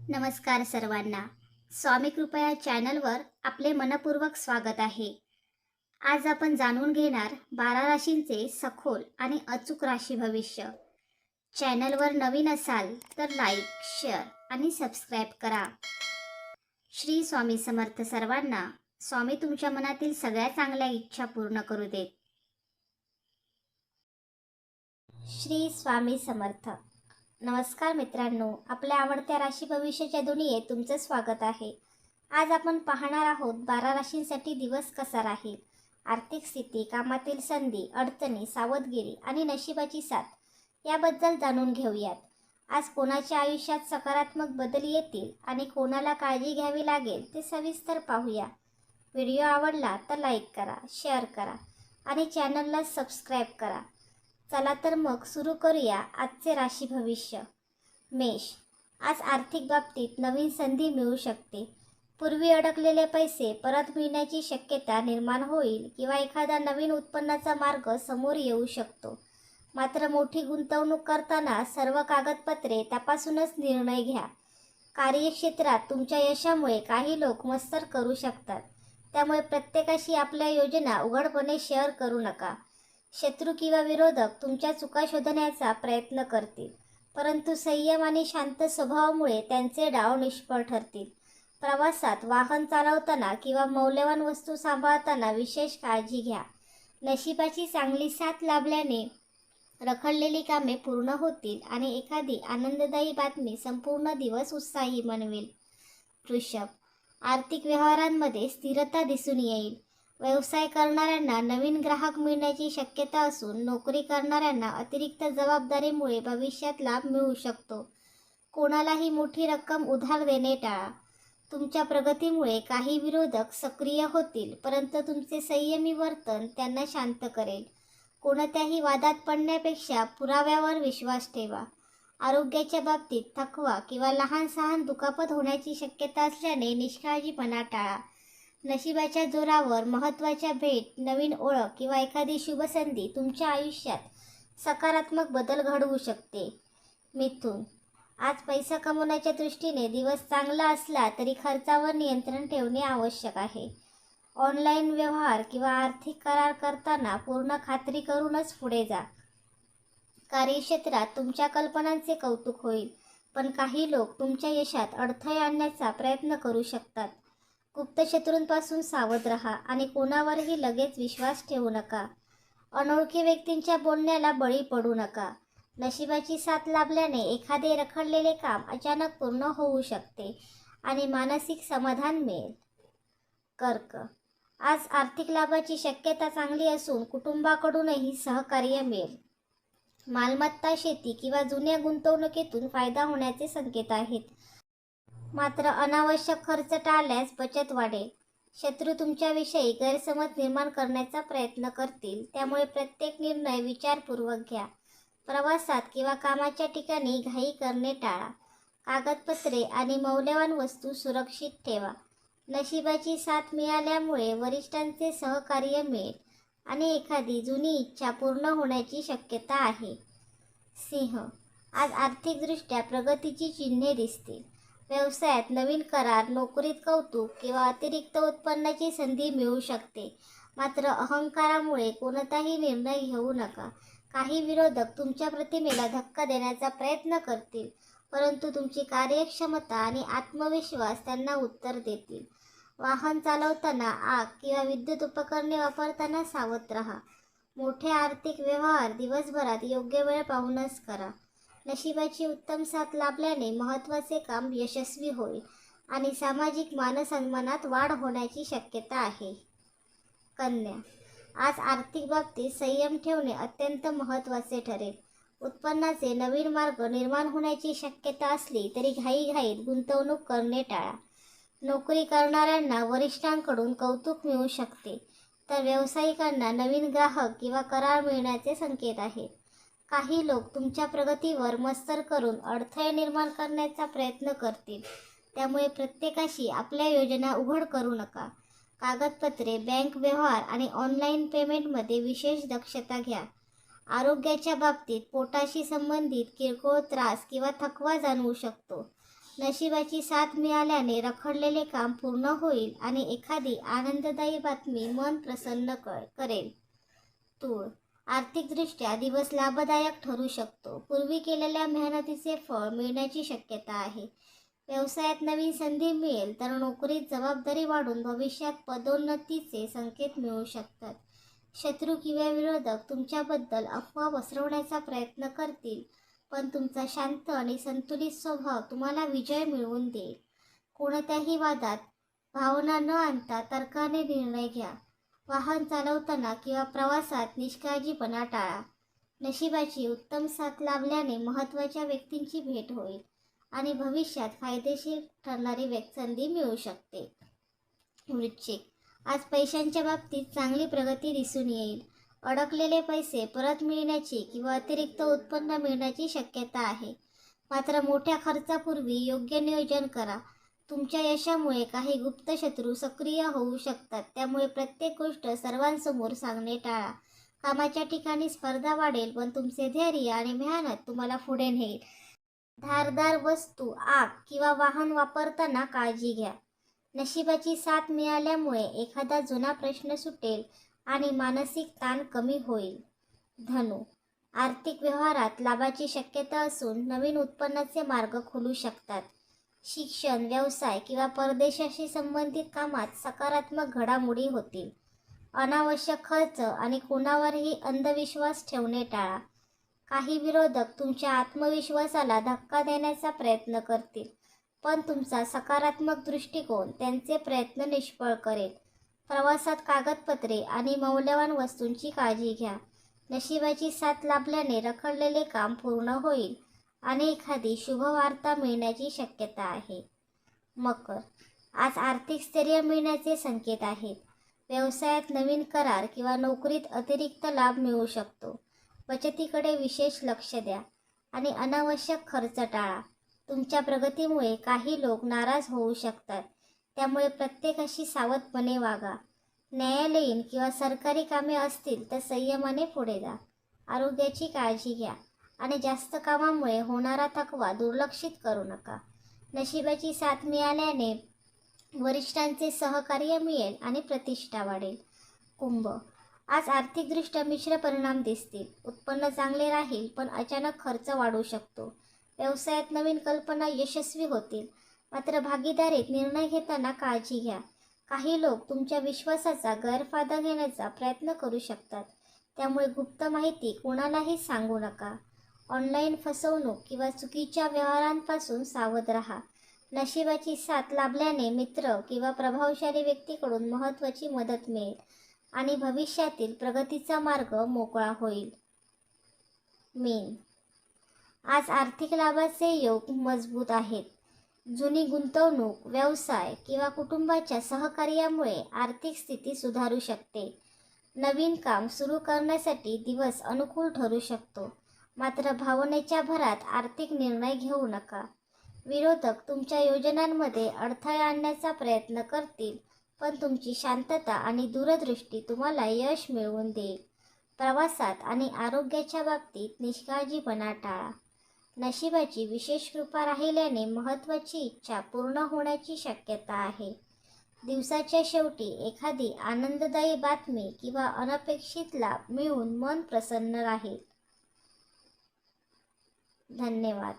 नमस्कार सर्वांना. स्वामी कृपया चॅनलवर आपले मनपूर्वक स्वागत आहे. आज आपण जाणून घेणार 12 राशींचे सखोल आणि अचूक राशी भविष्य. चॅनलवर नवीन असाल तर लाईक, शेअर आणि सबस्क्राईब करा. श्री स्वामी समर्थ सर्वांना. स्वामी तुमच्या मनातील सगळ्या चांगल्या इच्छा पूर्ण करू देत. श्री स्वामी समर्थ. नमस्कार मित्रांनो, आपल्या आवडत्या राशी भविष्याच्या दुनियेत तुमचं स्वागत आहे. आज आपण पाहणार आहोत 12 राशींसाठी दिवस कसा राहील. आर्थिक स्थिती, कामातील संधी, अडचणी, सावधगिरी आणि नशिबाची साथ याबद्दल जाणून घेऊयात. आज कोणाच्या आयुष्यात सकारात्मक बदल येतील आणि कोणाला काळजी घ्यावी लागेल ते सविस्तर पाहूया. व्हिडिओ आवडला तर लाईक करा, शेअर करा आणि चॅनलला सबस्क्राईब करा. चला तर मग सुरू करूया आजचे राशी भविष्य. मेष. आज आर्थिक बाबतीत नवीन संधी मिळू शकते. पूर्वी अडकलेले पैसे परत मिळण्याची शक्यता निर्माण होईल किंवा एखादा नवीन उत्पन्नाचा मार्ग समोर येऊ शकतो. मात्र मोठी गुंतवणूक करताना सर्व कागदपत्रे तपासूनच निर्णय घ्या. कार्यक्षेत्रात तुमच्या यशामुळे काही लोक मत्सर करू शकतात, त्यामुळे प्रत्येकाशी आपल्या योजना उघडपणे शेअर करू नका. शत्रू किंवा विरोधक तुमच्या चुका शोधण्याचा प्रयत्न करतील, परंतु संयम आणि शांत स्वभावामुळे त्यांचे डाव निष्फळ ठरतील. प्रवासात, वाहन चालवताना किंवा मौल्यवान वस्तू सांभाळताना विशेष काळजी घ्या. नशिबाची चांगली साथ लाभल्याने रखडलेली कामे पूर्ण होतील आणि एखादी आनंददायी बातमी संपूर्ण दिवस उत्साही बनवेल. वृषभ. आर्थिक व्यवहारांमध्ये स्थिरता दिसून येईल. व्यवसाय करणाऱ्यांना नवीन ग्राहक मिळण्याची शक्यता असून नोकरी करणाऱ्यांना अतिरिक्त जबाबदारीमुळे भविष्यात लाभ मिळू शकतो. कोणालाही मोठी रक्कम उधार देणे टाळा. तुमच्या प्रगतीमुळे काही विरोधक सक्रिय होतील, परंतु तुमचे संयमी वर्तन त्यांना शांत करेल. कोणत्याही वादात पडण्यापेक्षा पुराव्यावर विश्वास ठेवा. आरोग्याच्या बाबतीत थकवा किंवा लहान सहान दुखापत होण्याची शक्यता असल्याने निष्काळजीपणा टाळा. नशिबाच्या जोरावर महत्त्वाच्या भेट, नवीन ओळख किंवा एखादी शुभसंधी तुमच्या आयुष्यात सकारात्मक बदल घडवू शकते. मिथुन. आज पैसा कमवण्याच्या दृष्टीने दिवस चांगला असला तरी खर्चावर नियंत्रण ठेवणे आवश्यक आहे. ऑनलाईन व्यवहार किंवा आर्थिक करार करताना पूर्ण खात्री करूनच पुढे जा. कार्यक्षेत्रात तुमच्या कल्पनांचे कौतुक होईल, पण काही लोक तुमच्या यशात अडथळे आणण्याचा प्रयत्न करू शकतात. गुप्त शत्रूंपासून सावध राहा आणि कोणावरही लगेच विश्वास ठेवू नका. अनोळखी व्यक्तींच्या बोलण्याला बळी पडू नका. नशिबाची साथ लाभल्याने एखादे रखडलेले काम अचानक पूर्ण होऊ शकते आणि मानसिक समाधान मिळेल. कर्क. आज आर्थिक लाभाची शक्यता चांगली असून कुटुंबाकडूनही सहकार्य मिळेल. मालमत्ता, शेती किंवा जुन्या गुंतवणुकीतून फायदा होण्याचे संकेत आहेत. मात्र अनावश्यक खर्च टाळल्यास बचत वाढेल. शत्रू तुमच्याविषयी गैरसमज निर्माण करण्याचा प्रयत्न करतील, त्यामुळे प्रत्येक निर्णय विचारपूर्वक घ्या. प्रवासात किंवा कामाच्या ठिकाणी घाई करणे टाळा. कागदपत्रे आणि मौल्यवान वस्तू सुरक्षित ठेवा. नशिबाची साथ मिळाल्यामुळे वरिष्ठांचे सहकार्य मिळेल आणि एखादी जुनी इच्छा पूर्ण होण्याची शक्यता आहे. सिंह. आज आर्थिकदृष्ट्या प्रगतीची चिन्हे दिसतील. व्यवसायात नवीन करार, नोकरीत कौतुक किंवा अतिरिक्त उत्पन्नाची संधी मिळू शकते. मात्र अहंकारामुळे कोणताही निर्णय घेऊ नका. काही विरोधक तुमच्या प्रतिमेला धक्का देण्याचा प्रयत्न करतील, परंतु तुमची कार्यक्षमता आणि आत्मविश्वास त्यांना उत्तर देतील. वाहन चालवताना आग किंवा विद्युत उपकरणे वापरताना सावध राहा. मोठे आर्थिक व्यवहार दिवसभरात योग्य वेळ पाहूनच करा. नशिबाची उत्तम साथ लाभल्याने महत्त्वाचे काम यशस्वी होईल आणि सामाजिक मानसन्मानात वाढ होण्याची शक्यता आहे. कन्या. आज आर्थिक बाबतीत संयम ठेवणे अत्यंत महत्त्वाचे ठरेल. उत्पन्नाचे नवीन मार्ग निर्माण होण्याची शक्यता असली तरी घाईघाईत गुंतवणूक करणे टाळा. नोकरी करणाऱ्यांना वरिष्ठांकडून कौतुक मिळू शकते, तर व्यावसायिकांना नवीन ग्राहक किंवा करार मिळण्याचे संकेत आहेत. काही लोक तुमच्या प्रगतीवर मत्सर करून अडथळे निर्माण करण्याचा प्रयत्न करतील, त्यामुळे प्रत्येकाशी आपल्या योजना उघड करू नका. कागदपत्रे, बँक व्यवहार आणि ऑनलाईन पेमेंटमध्ये विशेष दक्षता घ्या. आरोग्याच्या बाबतीत पोटाशी संबंधित किरकोळ त्रास किंवा थकवा जाणवू शकतो. नशिबाची साथ मिळाल्याने रखडलेले काम पूर्ण होईल आणि एखादी आनंददायी बातमी मन प्रसन्न करेल. तूळ, आर्थिकदृष्ट्या दिवस लाभदायक ठरू शकतो. पूर्वी केलेल्या मेहनतीचे फळ मिळण्याची शक्यता आहे. व्यवसायात नवीन संधी मिळेल तर नोकरीत जबाबदारी वाढून भविष्यात पदोन्नतीचे संकेत मिळू शकतात. शत्रू किंवा विरोधक तुमच्याबद्दल अफवा पसरवण्याचा प्रयत्न करतील, पण तुमचा शांत आणि संतुलित स्वभाव तुम्हाला विजय मिळवून देईल. कोणत्याही वादात भावना न आणता तर्काने निर्णय घ्या. वाहन चालवताना किंवा प्रवासात निष्काळजीपणा टाळा. नशिबाची उत्तम साथ लाभल्याने महत्त्वाच्या व्यक्तींची भेट होईल आणि भविष्यात फायदेशीर ठरणारी संधी मिळू शकते. वृश्चिक, आज पैशांच्या बाबतीत चांगली प्रगती दिसून येईल. अडकलेले पैसे परत मिळण्याची किंवा अतिरिक्त उत्पन्न मिळण्याची शक्यता आहे. मात्र मोठ्या खर्चापूर्वी योग्य नियोजन करा. तुमच्या यशामुळे काही गुप्त शत्रू सक्रिय होऊ शकतात, त्यामुळे प्रत्येक गोष्ट सर्वांसमोर सांगणे टाळा. कामाच्या ठिकाणी स्पर्धा वाढेल, पण तुमचे धैर्य आणि मेहनत तुम्हाला पुढे नेईल. धारदार वस्तू, आग किंवा वाहन वापरताना काळजी घ्या. नशिबाची साथ मिळाल्यामुळे एखादा जुना प्रश्न सुटेल आणि मानसिक ताण कमी होईल. धनु, आर्थिक व्यवहारात लाभाची शक्यता असून नवीन उत्पन्नाचे मार्ग खुलू शकतात. शिक्षण, व्यवसाय किंवा परदेशाशी संबंधित कामात सकारात्मक घडामोडी होतील. अनावश्यक खर्च आणि कोणावरही अंधविश्वास ठेवणे टाळा. काही विरोधक तुमच्या आत्मविश्वासाला धक्का देण्याचा प्रयत्न करतील, पण तुमचा सकारात्मक दृष्टिकोन त्यांचे प्रयत्न निष्फळ करेल. प्रवासात कागदपत्रे आणि मौल्यवान वस्तूंची काळजी घ्या. नशिबाची साथ लाभल्याने रखडलेले काम पूर्ण होईल आणि एखादी शुभवार्ता मिळण्याची शक्यता आहे. मकर, आज आर्थिक स्थैर्य मिळण्याचे संकेत आहेत. व्यवसायात नवीन करार किंवा नोकरीत अतिरिक्त लाभ मिळू शकतो. बचतीकडे विशेष लक्ष द्या आणि अनावश्यक खर्च टाळा. तुमच्या प्रगतीमुळे काही लोक नाराज होऊ शकतात, त्यामुळे प्रत्येकाशी सावधपणे वागा. न्यायालयीन किंवा सरकारी कामे असतील तर संयमाने पुढे जा. आरोग्याची काळजी घ्या आणि जास्त कामामुळे होणारा थकवा दुर्लक्षित करू नका. नशिबाची साथ मिळाल्याने वरिष्ठांचे सहकार्य मिळेल आणि प्रतिष्ठा वाढेल. कुंभ, आज आर्थिकदृष्ट्या मिश्र परिणाम दिसतील. उत्पन्न चांगले राहील, पण अचानक खर्च वाढू शकतो. व्यवसायात नवीन कल्पना यशस्वी होतील, मात्र भागीदारीत निर्णय घेताना काळजी घ्या. काही लोक तुमच्या विश्वासाचा गैरफायदा घेण्याचा प्रयत्न करू शकतात, त्यामुळे गुप्त माहिती कोणालाही सांगू नका. ऑनलाईन फसवणूक किंवा चुकीच्या व्यवहारांपासून सावध राहा. नशिबाची साथ लाभल्याने मित्र किंवा प्रभावशाली व्यक्तीकडून महत्त्वाची मदत मिळेल आणि भविष्यातील प्रगतीचा मार्ग मोकळा होईल. मीन, आज आर्थिक लाभाचे योग मजबूत आहेत. जुनी गुंतवणूक, व्यवसाय किंवा कुटुंबाच्या सहकार्यामुळे आर्थिक स्थिती सुधारू शकते. नवीन काम सुरू करण्यासाठी दिवस अनुकूल ठरू शकतो, मात्र भावनेच्या भरात आर्थिक निर्णय घेऊ नका. विरोधक तुमच्या योजनांमध्ये अडथळे आणण्याचा प्रयत्न करतील, पण तुमची शांतता आणि दूरदृष्टी तुम्हाला यश मिळवून देईल. प्रवासात आणि आरोग्याच्या बाबतीत निष्काळजीपणा टाळा. नशिबाची विशेष कृपा राहिल्याने महत्त्वाची इच्छा पूर्ण होण्याची शक्यता आहे. दिवसाच्या शेवटी एखादी आनंददायी बातमी किंवा अनपेक्षित लाभ मिळून मन प्रसन्न राहील. धन्यवाद.